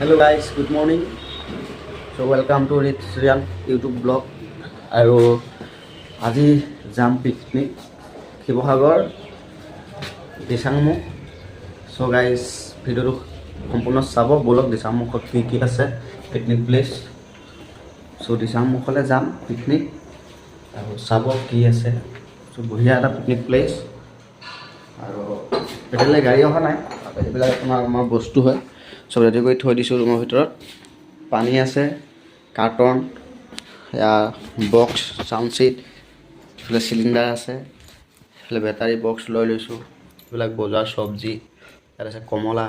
Hello guys, good morning. So welcome to Rich Rian YouTube blog. আৰু আজি যাম picnic Sivasagar Disangmukh. So guys, ভিডিঅ'টো সম্পূৰ্ণ চাব। বলক দিচাংমুখত কি আছে পিকনিক প্লেচ। So দিচাংমুখলৈ যাম পিকনিক আৰু চাব কি আছে। So বঢ়িয়া এটা পিকনিক প্লেচ। আৰু এতিয়ালৈ গাড়ী অহা নাই, এইবিলাক আমাৰ বস্তু হয়। সব ৰেডি কৰি থৈ দিছোঁ ৰুমৰ ভিতৰত। পানী আছে, কাৰ্টন, বক্স, চাউণ্ড ছিট, এইফালে চিলিণ্ডাৰ আছে, এইফালে বেটাৰী বক্স লৈ লৈছোঁ। এইবিলাক বজাৰ চব্জি, ইয়াত আছে কমলা,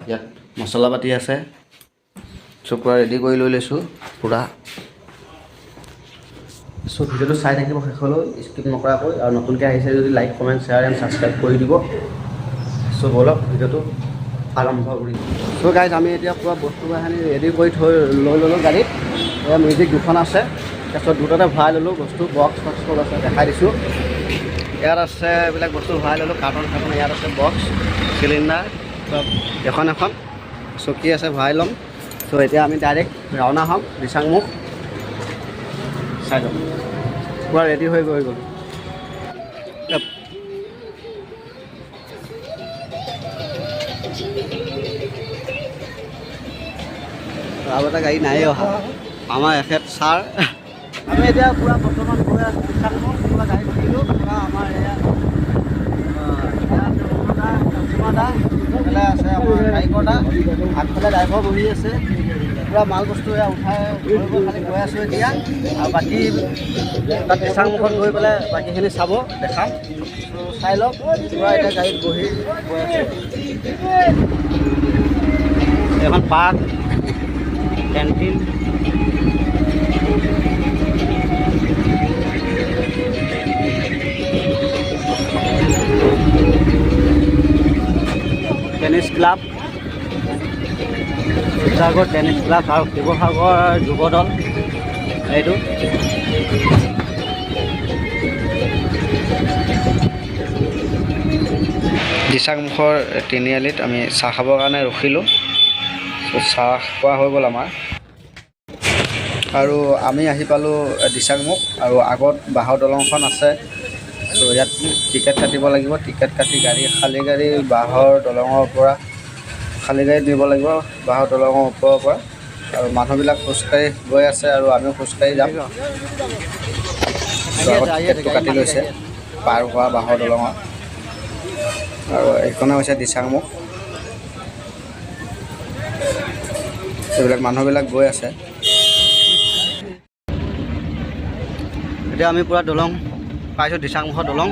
ইয়াত মছলা পাতি আছে। চব পূৰা ৰেডি কৰি লৈ লৈছোঁ পূৰা। চ' ভিডিঅ'টো চাই থাকিব শেষলৈ, স্কিপ নকৰাকৈ। আৰু নতুনকৈ আহিছে যদি like, comment, share and subscribe কৰি দিব। চ' বলক ভিডিঅ'টো আৰম্ভ কৰি। চ' গাইজ আমি এতিয়া পূৰা বস্তু বাহিনী ৰেডি কৰি লৈ ল'লোঁ গাড়ীত। এয়া মিউজিক দুখন আছে, তাৰপিছত দুটাতে ভৰাই ল'লোঁ বস্তু। বক্স চব আছে, দেখাই দিছোঁ। ইয়াত আছে এইবিলাক বস্তু ভৰাই ল'লোঁ, কাৰ্টন চাৰ্টন। ইয়াত আছে বক্স, চিলিণ্ডাৰ, চব এখন চকী আছে, ভৰাই ল'ম। চ' এতিয়া আমি ডাইৰেক্ট ৰাওনা হ'ম দিচাংমুখ। চাই ল'ম, পূৰা ৰেডি হৈ গ'ল। আৰু এটা গাড়ী নাই অহা, আমাৰ এখেত ছাৰ। আমি এতিয়া পূৰা বৰ্তমান গৈ আছোঁ দিচাংমুখ। পূৰা গাড়ী ধৰিলোঁ, পূৰা আমাৰ এয়া এইফালে আছে আমাৰ ড্ৰাইভাৰ দা, আগফালে ড্ৰাইভাৰ বহি আছে। পূৰা মাল বস্তু এয়া উঠাই খালি গৈ আছোঁ এতিয়া। আৰু বাকী তাত দিচাংমুখত গৈ পেলাই বাকীখিনি চাব, দেখাম। চাই লওক। পূৰা এতিয়া গাড়ীত বহি গৈ আছোঁ। এখন park, canteen, tennis club, Sivasagar tennis club আৰু শিৱসাগৰ যুৱদল। এইটো দিচাংমুখৰ তিনিআলিত আমি চাহ খাবৰ কাৰণে ৰখিলোঁ। চাহ খোৱা হৈ গ'ল আমাৰ। আৰু আমি আহি পালোঁ দিচাংমুখ। আৰু আগত বাঁহৰ দলংখন আছে। চ' ইয়াত টিকেট কাটিব লাগিব। টিকেট কাটি খালী গাড়ী বাঁহৰ দলঙৰ পৰা খালী গাড়ীত নিব লাগিব, বাঁহৰ দলঙৰ ওপৰৰ পৰা। আৰু মানুহবিলাক খোজকাঢ়ি গৈ আছে আৰু আমিও খোজকাঢ়ি যাম। টিকেটটো কাটি লৈছে পাৰ হোৱা বাঁহৰ দলঙৰ। আৰু এইখনে হৈছে দিচাংমুখ। এইবিলাক মানুহবিলাক গৈ আছে। এতিয়া আমি পূৰা দলং পাইছোঁ, দিচাংমুখৰ দলং।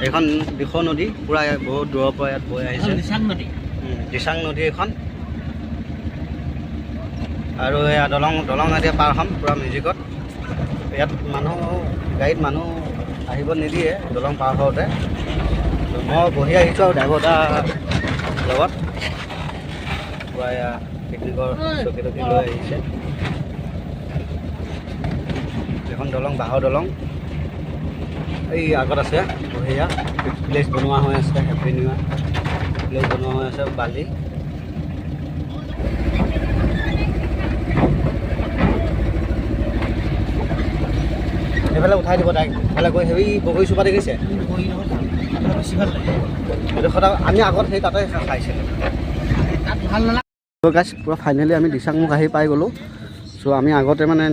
এইখন দিখৌ নদী, পূৰা বহুত দূৰৰ পৰা ইয়াত বৈ আহিছে। দিচাং নদী এইখন। আৰু এয়া দলং এতিয়া পাৰ হ'ম পূৰা মিউজিকত। ইয়াত গাড়ীত মানুহ আহিব নিদিয়ে দলং পাৰ হওঁতে। মই বহি আহিছোঁ আৰু ড্ৰাইভাৰ দাৰ লগত। পূৰা এয়া পিকনিকৰ চকী টকী লৈ আহিছে। এখন দলং বাঁহৰ দলং। এই আগত আছে বঢ়িয়া প্লেচ বনোৱা হৈ আছে, হেপী নিউ ইয়াৰ প্লেচ বনোৱা হৈ আছে। বালি সেইফালে উঠাই দিব তাইক। সেইফালে গৈ সেই বগৰী চোপা দেখিছে, বেছি ভাল লাগে এইডোখৰত। আমি আগত সেই তাতে খাইছিলোঁ, তাত ভাল নালাগে। গাইছ পূৰা ফাইনেলি আমি দিচাংমুখ আহি পাই গ'লোঁ। চ' আমি আগতে মানে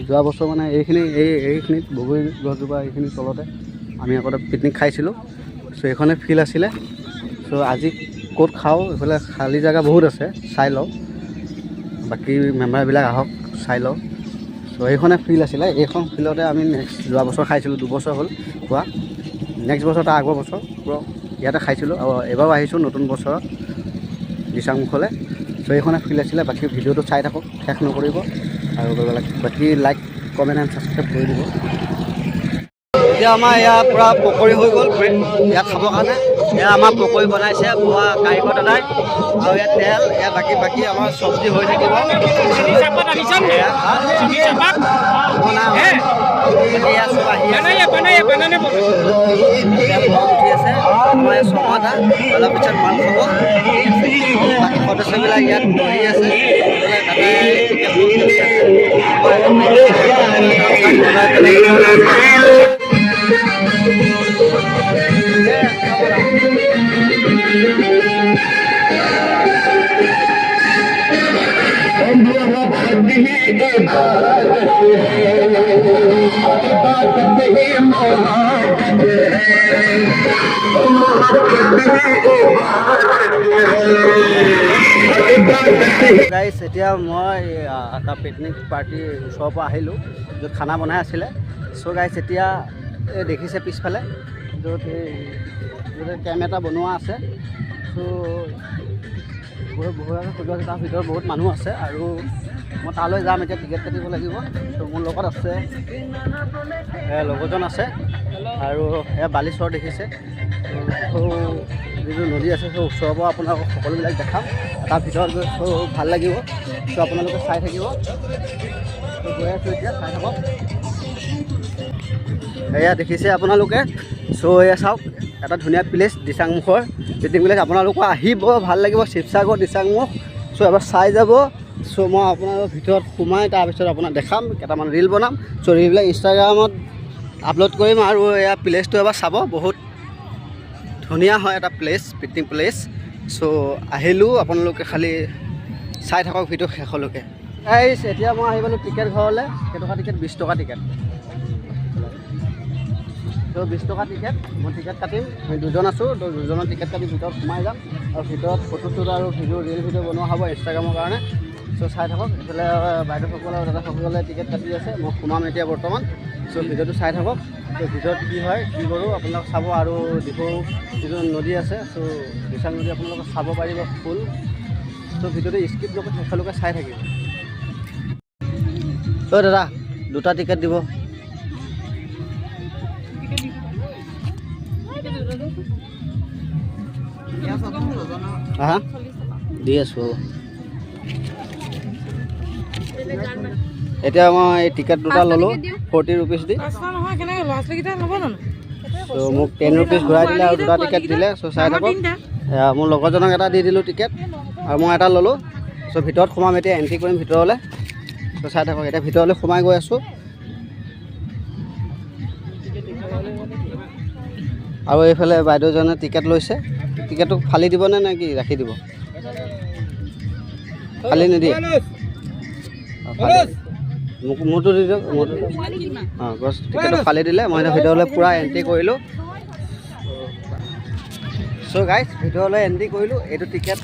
যোৱা বছৰ মানে এইখিনিত বগৰী গছজোপা এইখিনিৰ তলতে আমি আগতে পিকনিক খাইছিলোঁ। চ' এইখনে ফিল্ড আছিলে। চ' আজি ক'ত খাওঁ, এইফালে খালী জেগা বহুত আছে, চাই লওঁ। বাকী মেম্বাৰবিলাক আহক, চাই লওঁ। চ' এইখনে ফিল্ড আছিলে। এইখন ফিল্ডতে আমি যোৱা বছৰ খাইছিলোঁ, 2 বছৰ হ'ল খোৱা। নেক্সট বছৰ তাৰ আগৰ বছৰ পূৰা ইয়াতে খাইছিলোঁ। আৰু এবাৰো আহিছোঁ নতুন বছৰত দিচাংমুখলৈ। চ' এইখনে ফিল্ড আছিলে। বাকী ভিডিঅ'টো চাই থাকক, শেষ নকৰিব। আৰু বাকী লাইক, কমেণ্ট এণ্ড ছাবস্ক্ৰাইব কৰি দিব। এতিয়া আমাৰ ইয়াত পূৰা পকৰি হৈ গ'ল ইয়াত খাবৰ কাৰণে। এয়া আমাৰ পকৰি বনাইছে পোৱা কাৰিকৰ দাদাই। আৰু ইয়াত তেল, ইয়াত বাকী আমাৰ চব্জি হৈ থাকিব। উঠি আছে আমাৰ ছমাটা অলপ পিছত মাল খাব। মানুহবিলাক ইয়াত বহি আছে গাইছ এতিয়া মই এটা পিকনিক পাৰ্টিৰ ওচৰৰ পৰা আহিলোঁ য'ত খানা বনাই আছিলে চ' গাইছ এতিয়া দেখিছে পিছফালে য'ত কেম্প এটা বনোৱা আছে চ' বঢ়িয়াকৈ সজোৱা আছে তাৰ ভিতৰত বহুত মানুহ আছে আৰু মই তালৈ যাম এতিয়া টিকেট কাটিব লাগিব ত' মোৰ লগত আছে লগৰজন আছে আৰু এয়া বালিচৰ দেখিছে যিটো নদী আছে সেই ওচৰৰ পৰা আপোনালোকক সকলোবিলাক দেখাম তাৰ ভিতৰত গৈ ভাল লাগিব চ' আপোনালোকে চাই থাকিব গৈ আছোঁ এতিয়া চাই থাকক এয়া দেখিছে আপোনালোকে চ' এয়া চাওক এটা ধুনীয়া প্লেচ দিচাংমুখৰ পিকনিক প্লেচ আপোনালোকৰ আহিব ভাল লাগিব শিৱসাগৰ দিচাংমুখ চ' এবাৰ চাই যাব চ' মই আপোনালোকৰ ভিতৰত সোমাই তাৰপিছত আপোনাক দেখাম কেইটামান ৰিল বনাম চ' ৰিলবিলাক ইনষ্টাগ্ৰামত আপলোড কৰিম আৰু এয়া প্লেচটো এবাৰ চাব বহুত ধুনীয়া হয় এটা প্লেচ পিকনিক প্লেচ চ' আহিলোঁ আপোনালোকে খালি চাই থাকক ভিডিঅ' শেষলৈকে গাইছ এতিয়া মই আহি পালোঁ টিকেট ঘৰলৈ কেইটকা টিকেট 20 টকা টিকেট ত' 20 টকা টিকেট মই টিকেট কাটিম আমি দুজন আছোঁ ত' দুজনৰ টিকেট কাটি ভিতৰত সোমাই যাম আৰু ভিতৰত ফটোশ্বুট আৰু ভিডিঅ' ৰিল ভিডিঅ' বনোৱা হ'ব ইনষ্টাগ্ৰামৰ কাৰণে চ' চাই থাকক এইফালে বাইদেউসকলে আৰু দাদাসকলে টিকেট কাটি আছে মই সোমাম এতিয়া বৰ্তমান চ' ভিডিঅ'টো চাই থাকক ত' ভিতৰত কি হয় কি কৰোঁ আপোনালোক চাব আৰু ডিফু যিটো নদী আছে চ' দিচাং নদী আপোনালোকে চাব পাৰিব ফুল চ' ভিডিঅ'টো স্কিপ নকৰি শেষলৈকে চাই থাকিব ত' দাদা 2টা টিকেট দিব হা দি আছোঁ এতিয়া মই টিকেট 2টা ল'লোঁ 40 ৰুপিজ দি ত' মোক 10 ৰুপিজ ঘূৰাই দিলে আৰু 2টা টিকেট দিলে চ' চাই থাকক মোৰ লগৰজনক এটা দি দিলোঁ টিকেট আৰু মই এটা ল'লোঁ চ' ভিতৰত সোমাম এতিয়া এণ্ট্ৰি কৰিম ভিতৰলৈ চ' চাই থাকক এতিয়া ভিতৰলৈ সোমাই গৈ আছোঁ আৰু এইফালে বাইদেউজনে টিকেট লৈছে টিকেটটো ফালি দিবনে নে কি ৰাখি দিব ফালি নিদিয়ে মোৰটো দি দিয়ক মোৰটো অঁ গছ টিকেটটো ফালি দিলে মই এতিয়া ভিতৰলৈ পূৰা এণ্ট্ৰি কৰিলোঁ চ' গাইজ ভিতৰলৈ এণ্ট্ৰি কৰিলোঁ এইটো টিকেট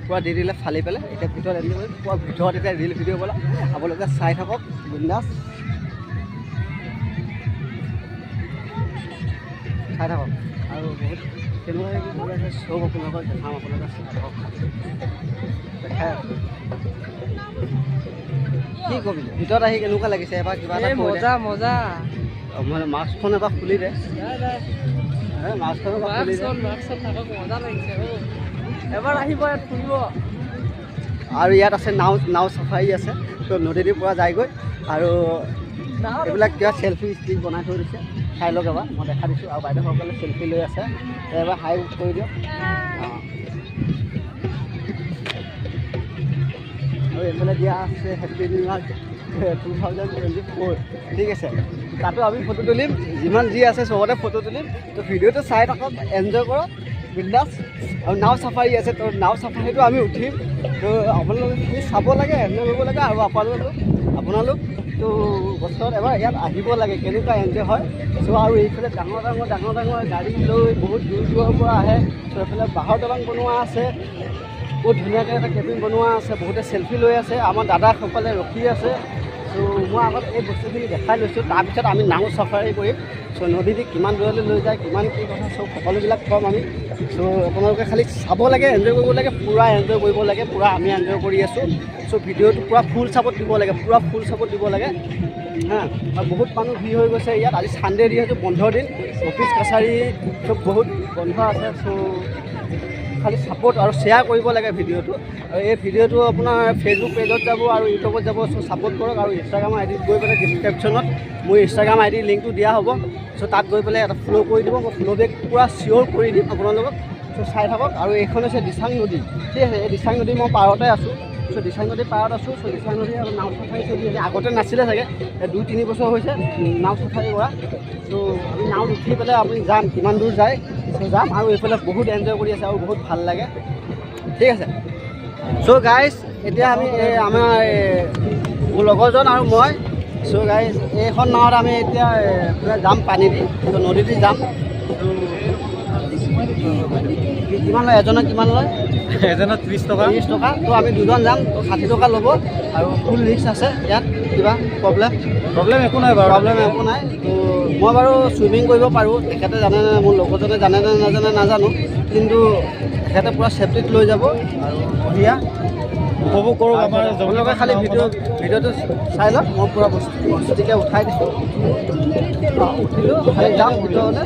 পূৰা দি দিলে ফালি পেলাই এতিয়া ভিতৰত এণ্ট্ৰি কৰিলোঁ পূৰা ভিতৰত এতিয়া ৰিল ভিডিঅ' বনাম আপোনালোকে চাই থাকক বিন্দাছ চাই থাকক আৰু বহুত কেনেকুৱা চব আপোনালোকক দেখাম আপোনালোকে চাই থাকক দেখাই আছোঁ কি কবি ভিতৰত আহি কেনেকুৱা লাগিছে এবাৰ কিবা এটা মজা মজা মানে মাস্কখন এবাৰ খুলি দে মাস্কখন খুলি দে মজা লাগিছে এবাৰ আহিব ইয়াত ফুৰিব আৰু ইয়াত আছে নাও চাফাৰী আছে ত' নদীৰ পৰা যায়গৈ আৰু এইবিলাক কিবা চেল্ফি ষ্টিক বনাই থৈ দিছে চাই লওক এবাৰ মই দেখা দিছোঁ আৰু বাইদেউসকলে চেল্ফি লৈ আছে এবাৰ হাই কৰি দিয়ক আৰু এইফালে দিয়া আছে হেপী নিউ ইয়াৰ 2024 ঠিক আছে তাতো আমি ফটো তুলিম যিমান যি আছে চবতে ফটো তুলিম তো ভিডিঅ'টো চাই থাকক এনজয় কৰক বিন্দাছ আৰু নাও চাফাৰী আছে তো নাও চাফাৰীটো আমি উঠিম তো আপোনালোকে চাব লাগে এনজয় কৰিব লাগে আৰু আপোনালোক তো বছৰত এবাৰ ইয়াত আহিব লাগে কেনেকুৱা এনজয় হয় চ' আৰু এইফালে ডাঙৰ গাড়ী লৈ বহুত দূৰৰ পৰা আহে চ' এইফালে বাঁহৰ দলং বনোৱা আছে বহুত ধুনীয়াকৈ এটা কেবিন বনোৱা আছে বহুতে চেল্ফি লৈ আছে আমাৰ দাদাসকলে ৰখি আছে চ' মই আগত এই বস্তুখিনি দেখাই লৈছোঁ তাৰপিছত আমি নাও চাফাৰী কৰিম চ' নদীদি কিমান দূৰলৈ লৈ যায় কিমান কি কথা চব সকলোবিলাক ক'ম আমি চ' আপোনালোকে খালি চাব লাগে এনজয় কৰিব লাগে পূৰা এনজয় কৰিব লাগে পূৰা আমি এনজয় কৰি আছোঁ চ' ভিডিঅ'টো পূৰা ফুল চাপৰ্ট দিব লাগে পূৰা ফুল চাপৰ্ট দিব লাগে হা আৰু বহুত মানুহ ভিৰ হৈ গৈছে ইয়াত আজি ছানডে যিহেতু বন্ধৰ দিন অফিচ কাছাৰী চব বহুত বন্ধ আছে চ' খালি ছাপোৰ্ট আৰু শ্বেয়াৰ কৰিব লাগে ভিডিঅ'টো আৰু এই ভিডিঅ'টো আপোনাৰ ফেচবুক পেজত যাব আৰু ইউটিউবত যাব চ' ছাপোৰ্ট কৰক আৰু ইনষ্টাগ্ৰাম আই ডিত গৈ পেলাই ডিছক্ৰিপশ্যনত মোৰ ইনষ্টাগ্ৰাম আই ডি লিংকটো দিয়া হ'ব চ' তাত গৈ পেলাই এটা ফ'ল' কৰি দিব মই ফ'ল' বেক পূৰা চিয়'ৰ কৰি দিম আপোনালোকক চ' চাই থাকক। আৰু এইখন হৈছে দিচাং নদী, ঠিক আছে। এই দিচাং নদী মই পাৰতে আছোঁ। চ' দিচাং নদীৰ পাৰত আছোঁ। চ' দিচাং নদী আৰু নাও চাফাৰী চলি আছে। আগতে নাছিলে চাগে, 2-3 বছৰ হৈছে নাও চাফাৰী কৰা। চ' আমি নাও উঠি পেলাই আপুনি যাম, কিমান দূৰ যায় চ' যাম। আৰু এইফালে বহুত এনজয় কৰি আছে আৰু বহুত ভাল লাগে, ঠিক আছে। চ' গাইজ এতিয়া আমি আমাৰ মোৰ লগৰজন আৰু মই, চ' গাইজ এইখন নাৱত আমি এতিয়া যাম পানী দি, ত' নদী দি যাম। কিমান লয় এজনৰ, কিমান লয়? এজনৰ 30 টকা। 30 টকা। ত' আমি দুজন যাম, ত' 60 টকা ল'ব। আৰু ফুল ৰিস্ক আছে ইয়াত, কিবা প্ৰব্লেম একো নাই বাৰু। প্ৰব্লেম একো নাই। ত' মই বাৰু চুইমিং কৰিব পাৰোঁ, তেখেতে জানে নে, মোৰ লগৰজনে জানে নে নাজানে নাজানো, কিন্তু তেখেতে পূৰা ছেফটিত লৈ যাব আৰু বঢ়িয়া উপভোগ কৰোঁ। আমাৰ আপোনালোকে খালি ভিডিঅ'টো চাই লওক। মই পূৰা বস্তুটিকে উঠাই দিছোঁ, উঠিলোঁ, খালি যাম ভিতৰলৈ।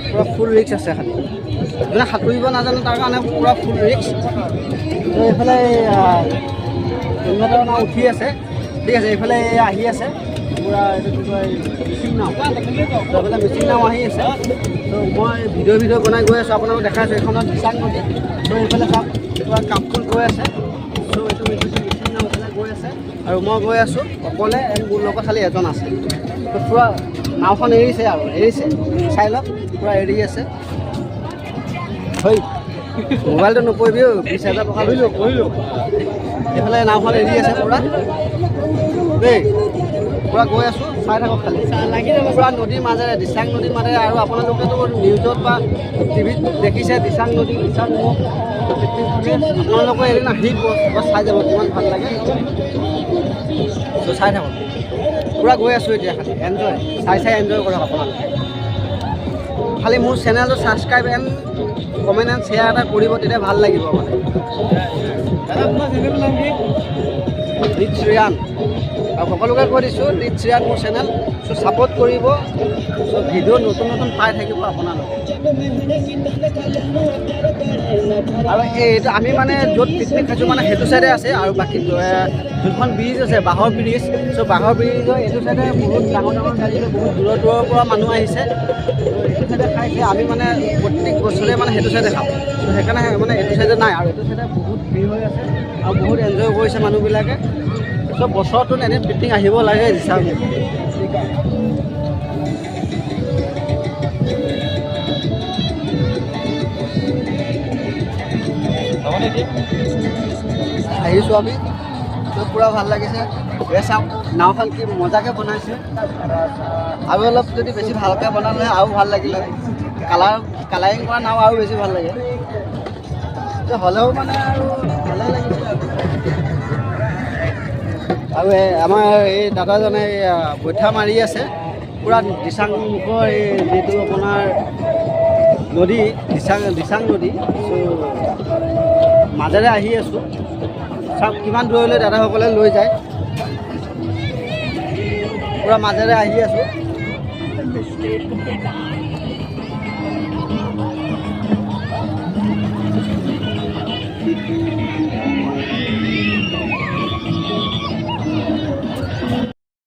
পূৰা ফুল ৰিস্ক আছে, খালি যোনে সাঁতুৰিব নাজানে তাৰ কাৰণে পূৰা ফুল ৰিস্ক। ত' এইফালে নাও উঠি আছে, ঠিক আছে। এইফালে আহি আছে পূৰা, এইটো কি কয়, মিচিং নাও। ত' এইফালে মিচিং নাও আহি আছে। ত' মই ভিডিঅ' বনাই গৈ আছোঁ, আপোনালোকক দেখাই আছোঁ। এইখনত দিচাং নদী। ত' এইফালে চাওক পূৰা কাপফুল গৈ আছে। চ' এইটো মিচিং নাও এইফালে গৈ আছে আৰু মই গৈ আছোঁ অকলে। মোৰ লগত খালি এজন আছে। ত' পূৰা নাওখন এৰিছে আৰু এৰিছে, চাই লওক পূৰা এৰি আছে। হয়, মোবাইলটো নপৰিবি, 20,000 টকা কৰিলোঁ। এইফালে নাওখন এৰি আছে পূৰা দেই, পূৰা গৈ আছোঁ, চাই থাকক খালি। পূৰা নদীৰ মাজেৰে, দিচাং নদীৰ মাজেৰে। আৰু আপোনালোকেতো নিউজত বা টিভিত দেখিছে দিচাং নদী, দিচাং মুখ। আপোনালোকে এদিন আহিব, চাই যাব কিমান ভাল লাগে। ত' চাই থাকক, পূৰা গৈ আছোঁ এতিয়া, খালি এনজয়, চাই এনজয় কৰক আপোনালোকে। খালি মোৰ চেনেলটো subscribe and comment and share এটা কৰিব, তেতিয়া ভাল লাগিব মানে। ৰিচ ৰিয়ান, আৰু সকলোকে কৈ দিছোঁ ৰিচ ৰিয়ান মোৰ চেনেল। চ' ছাপোৰ্ট কৰিব। চ' ভিডিঅ' নতুন পাই থাকিব আপোনালোকে। আৰু এইটো আমি মানে য'ত পিকনিক খাইছোঁ মানে সেইটো চাইডে আছে। আৰু বাকী যোনখন ব্ৰিজ আছে, বাঁহৰ ব্ৰিজ, চ' বাঁহৰ ব্ৰিজৰ এইটো চাইডে বহুত ডাঙৰ গাড়ী, বহুত দূৰৰ পৰা মানুহ আহিছে। ত' এইটো চাইডে খাইছে। আমি মানে প্ৰত্যেক বছৰে মানে সেইটো চাইডে খাওঁ। ত' সেইকাৰণে মানে এইটো চাইডে নাই। আৰু এইটো চাইডে বহুত ভিৰ হৈ আছে আৰু বহুত এনজয় কৰিছে মানুহবিলাকে। চ' বছৰটোত এনে পিকনিক আহিব লাগে দিচাং। আহিছোঁ আমি, ত' পূৰা ভাল লাগিছে। চাওক নাওখন কি মজাকৈ বনাইছে। আৰু অলপ যদি বেছি ভালকৈ বনালে আৰু ভাল লাগিলে। কালাৰিং কৰা নাও আৰু বেছি ভাল লাগে। হ'লেও মানে আৰু ভালেই লাগিছে। আৰু আমাৰ এই দাদাজনে বৈঠা মাৰি আছে পূৰা দিচাং মুখৰ এই যিটো আপোনাৰ নদী, দিচাং নদী। চ' মাজেৰে আহি আছোঁ, চাওক কিমান দূৰলৈ দাদাসকলে লৈ যায়। পূৰা মাজেৰে আহি আছোঁ।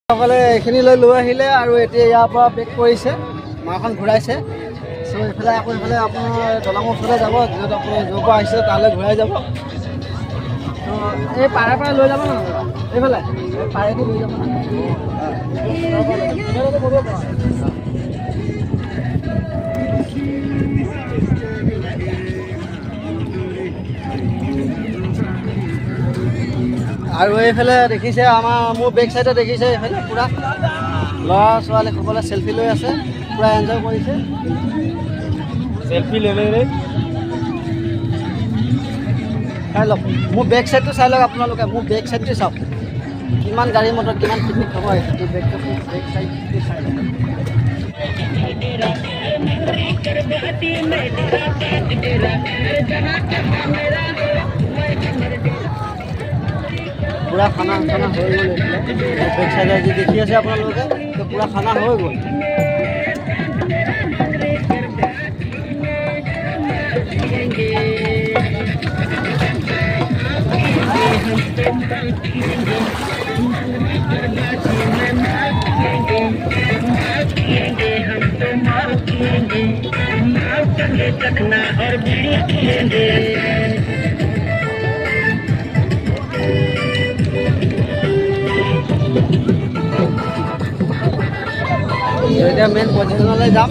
সকলে এইখিনিলৈ লৈ আহিলে আৰু এতিয়া ইয়াৰ পৰা বেক কৰিছে, নাওখন ঘূৰাইছে। চ' এইফালে এইফালে আপোনাৰ দলঙৰ ওচৰলৈ যাব, য'ত আপুনি য'ৰ পৰা আহিছে তালৈ ঘূৰাই যাব। ত' এই পাৰে লৈ যাব না, এইফালে পাৰেদি লৈ যাব না। আৰু এইফালে দেখিছে মোৰ বেক চাইডে দেখিছে, এইফালে পূৰা ল'ৰা ছোৱালীসকলে চেল্ফি লৈ আছে, পূৰা এনজয় কৰিছে। চেল্ফি লৈ চাই লওক মোৰ বেক চাইডটো, চাই লওক আপোনালোকে মোৰ বেক চাইডটো চাওক, কিমান গাড়ী মটৰ, কিমান পিকনিক খাব আহিছে। বেক চাইডটো চাই লওক। পূৰা খানা হৈ গ'ল। এইফালে বেক চাইডে যি দেখি আছে আপোনালোকে, পূৰা খানা হৈ গ'ল। এতিয়া মেইন পজিশ্যনলৈ যাম।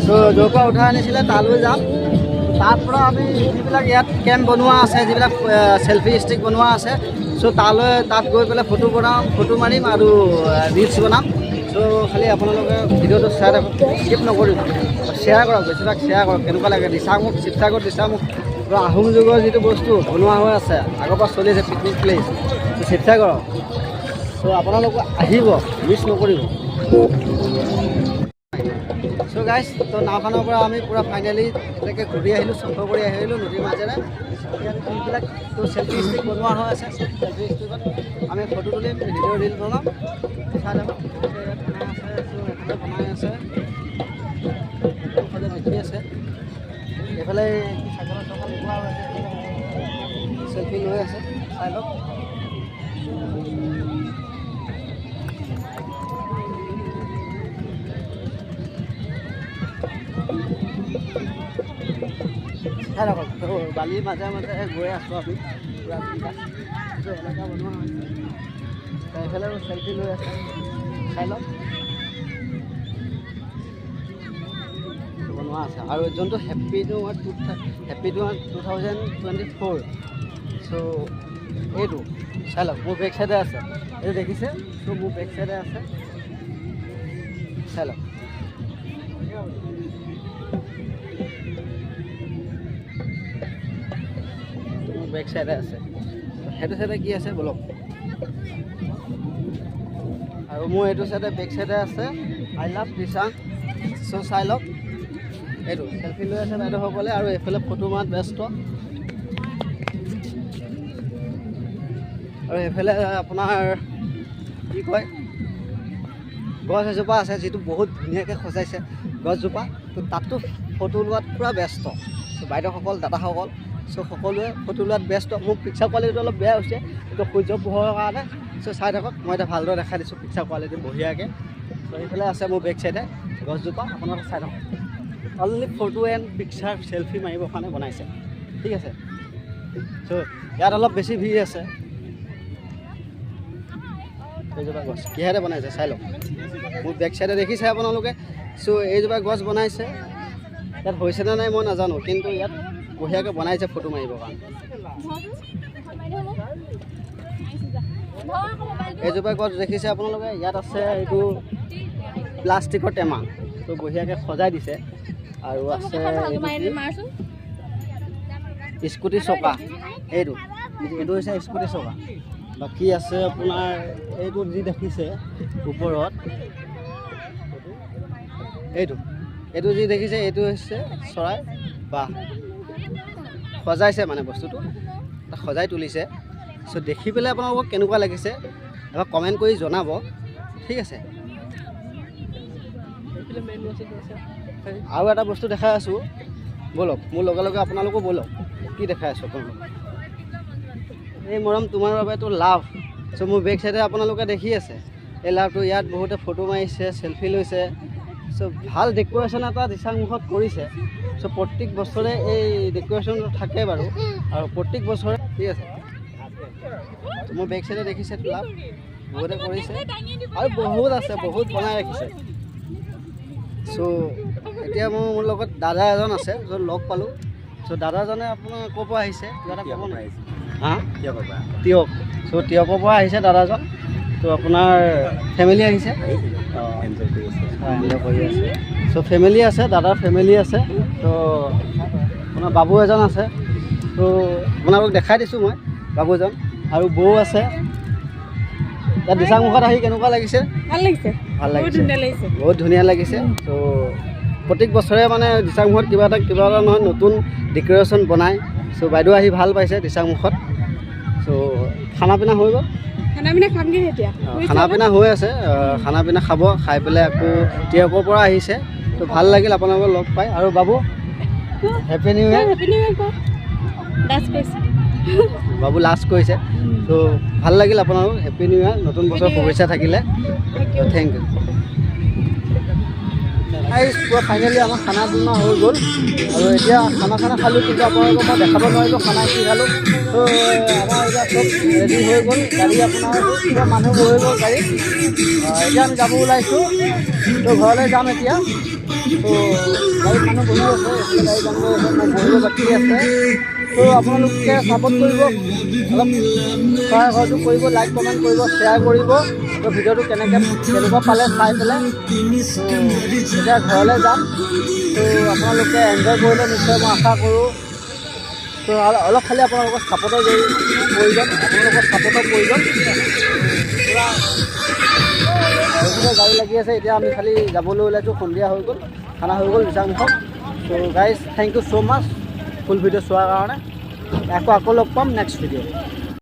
চ' য'ৰ পৰা উঠাই আনিছিলে তালৈ যাম। তাৰ পৰা আমি যিবিলাক ইয়াত কেম্প বনোৱা আছে, যিবিলাক চেল্ফি ষ্টিক বনোৱা আছে, চ' তাত গৈ পেলাই ফটো বনাম, ফটো মাৰিম আৰু ৰিলছ বনাম। চ' খালি আপোনালোকে ভিডিঅ'টো শ্বেয়াৰ স্কিপ নকৰিব, শ্বেয়াৰ কৰক, বেছিভাগ শ্বেয়াৰ কৰক। কেনেকুৱা লাগে দিচাংমুখ, শিৱসাগৰ দিচাংমুখ আহোম যুগৰ যিটো বস্তু বনোৱা হৈ আছে, আগৰ পৰা চলি আছে পিকনিক প্লেচ শিৱসাগৰ। চ' আপোনালোকে আহিব, মিছ নকৰিব। চ' গাইজ, তো নাওখনৰ পৰা আমি পূৰা ফাইনেলি এনেকৈ ঘূৰি আহিলোঁ, চফৰ কৰি আহিলোঁ নদীৰ মাজেৰে। ইয়াত যিবিলাক তো চেল্ফি ষ্টিক বনোৱা হৈ আছে, চেল্ফি ষ্টিকত আমি ফটো তুলিম, ভিডিঅ' ৰিল বনাম। চাই ল'ব, ইয়াত বনাই আছে, দেখি আছে। এইফালে চাইকেলৰ চকা লগোৱা হৈ আছে, চেল্ফি লৈ আছে, চাই লওক। চাই লওক, বালিৰ মাজে মাজে গৈ আছোঁ আমি পূৰা এলেকা বনোৱা হৈছে। এইফালে চেল্ফি লৈ আছে, চাই লওক বনোৱা আছে। আৰু যোনটো হেপ্পী নিউ ইয়াৰ 2024, চ' এইটো চাই লওক, মোৰ বেক চাইডে আছে, এইটো দেখিছে? চ' মোৰ বেক চাইডে আছে, চাই লওক। বেক চাইডে আছে, সেইটো চাইডে কি আছে বলক। আৰু মোৰ এইটো চাইডে বেক চাইডে আছে আই লাভ দিচাং। চ' চাই লওক, এইটো চেল্ফি লৈ আছে বাইদেউসকলে, আৰু এইফালে ফটো মাত ব্যস্ত। আৰু এইফালে আপোনাৰ কি কয়, গছ এজোপা আছে যিটো বহুত ধুনীয়াকৈ সজাইছে গছজোপা। তো তাতো ফটো লোৱাত পূৰা ব্যস্ত বাইদেউসকল, দাদাসকল। চ' সকলোৱে ফটো লোৱাত ব্যস্ত। মোৰ পিকচাৰ কোৱালিটিটো অলপ বেয়া হৈছে, এইটো সূৰ্য পোহৰৰ কাৰণে। চ' চাই থাকক, মই এতিয়া ভালদৰে দেখাই দিছোঁ পিকচাৰ কোৱালিটি বঢ়িয়াকৈ। চ' এইফালে আছে মোৰ বেক চাইডে গছজোপা, আপোনালোকে চাই থাকক। Only photo and picture selfie মাৰিবৰ কাৰণে বনাইছে, ঠিক আছে। চ' ইয়াত অলপ বেছি ভিৰ আছে। এইজোপা গছ কিহেৰে বনাইছে চাই লওক, মোৰ বেক চাইডে দেখিছে আপোনালোকে। চ' এইজোপা গছ বনাইছে, ইয়াত হৈছেনে নাই মই নাজানো, কিন্তু ইয়াত বঢ়িয়াকৈ বনাইছে ফটো মাৰিবৰ কাৰণে। এইজোপা গছ দেখিছে আপোনালোকে, ইয়াত আছে এইটো প্লাষ্টিকৰ টেমা, তো বঢ়িয়াকৈ সজাই দিছে। আৰু আছে স্কুটি চকা, এইটো হৈছে স্কুটি চকা। বাকী আছে আপোনাৰ এইটো যি দেখিছে ওপৰত, এইটো যি দেখিছে এইটো হৈছে চৰাই বাহ। সজাইছে মানে বস্তুটো সজাই তুলিছে। চ' দেখি পেলাই আপোনালোকক কেনেকুৱা লাগিছে এবাৰ কমেণ্ট কৰি জনাব, ঠিক আছে। আৰু এটা বস্তু দেখাই আছোঁ, ব'লক মোৰ লগে লগে আপোনালোকো ব'লক। কি দেখাই আছোঁ আপোনালোকক? এই মৰম তোমাৰ বাবেতো লাভ। চ' মোৰ বেক চাইডে আপোনালোকে দেখি আছে এই লাভটো। ইয়াত বহুতে ফটো মাৰিছে, চেল্ফি লৈছে। চ' ভাল ডেক'ৰেশ্যন এটা দিচাংমুখত কৰিছে। চ' প্ৰত্যেক বছৰে এই ডেক'ৰেশ্যনটো থাকে বাৰু, আৰু প্ৰত্যেক বছৰে, ঠিক আছে। মোৰ বেক চাইডে দেখিছে লাভ বহুতে কৰিছে, আৰু বহুত আছে, বহুত বনাই ৰাখিছে। চ' এতিয়া মোৰ লগত দাদা এজন আছে, য'ত লগ পালোঁ। চ' দাদাজনে আপোনাৰ ক'ৰ পৰা আহিছে কিবা এটা ক'ব নাই? হা, তিয়ক। চ' তিয়কৰ পৰা আহিছে দাদাজন। তো আপোনাৰ ফেমিলি আহিছে? এনজয় কৰি আছে। চ' ফেমিলি আছে, দাদাৰ ফেমিলি আছে। তো আপোনাৰ বাবু এজন আছে, তো আপোনালোকক দেখাই দিছোঁ মই বাবুজন। আৰু বৌ আছে। ইয়াত দিচাংমুখত আহি কেনেকুৱা লাগিছে? ভাল লাগিছে, বহুত ধুনীয়া লাগিছে। তো প্ৰত্যেক বছৰে মানে দিচাংমুখত কিবা এটা নহয় নতুন ডেক'ৰেশ্যন বনায়। চ' বাইদেউ আহি ভাল পাইছে দিচাংমুখত। চ' খানা পিনা হৈ গ'ল? খানা পিনা হৈ আছে, খানা পিনা খাব, খাই পেলাই আকৌ তিয়কৰ পৰা আহিছে। তো ভাল লাগিল আপোনালোকক লগ পাই। আৰু বাবু হেপী নিউ ইয়েৰ। বাবু লাষ্ট কৰিছে। তো ভাল লাগিল আপোনালোক, হেপী নিউ ইয়েৰ, নতুন বছৰ শুভেচ্ছা থাকিলে। Thank U. পূৰা ফাইনেলি আমাৰ খানা পিনা হৈ গ'ল আৰু এতিয়া খানা খালোঁ কিন্তু আপোনালোকক মই দেখাব নোৱাৰিলোঁ খানা কি খালোঁ ত' আমাৰ এতিয়া চব ৰেডি হৈ গ'ল গাড়ী আপোনাৰ পূৰা মানুহ হৈ গ'ল গাড়ী এতিয়া আমি যাব ওলাইছোঁ ত' ঘৰলৈ যাম এতিয়া ত' গাড়ীত মানুহ বহি আছে এতিয়া গাড়ী যাম গৈ আছে মই বহিব বাকী আছে ত' আপোনালোকে ছাপোৰ্ট কৰিব অলপ সহায় সহযোগ কৰিব লাইক কমেণ্ট কৰিব শ্বেয়াৰ কৰিব ত' ভিডিঅ'টো কেনেকুৱা পালে চাই পেলাই এতিয়া ঘৰলৈ যাম ত' আপোনালোকে এনজয় কৰিলে নিশ্চয় মই আশা কৰোঁ ত' অলপ খালি আপোনালোকৰ ছাপোৰ্টৰ প্ৰয়োজন আপোনালোকৰ ছাপোৰ্টৰ প্ৰয়োজন পূৰা গাড়ী লাগি আছে এতিয়া আমি খালি যাবলৈ ওলাইছোঁ সন্ধিয়া হৈ গ'ল খানা হৈ গ'ল দিচাংমুখত ত' guys thank you so' much ফুল ভিডিঅ' চোৱাৰ কাৰণে আকৌ লগ পাম নেক্সট ভিডিঅ'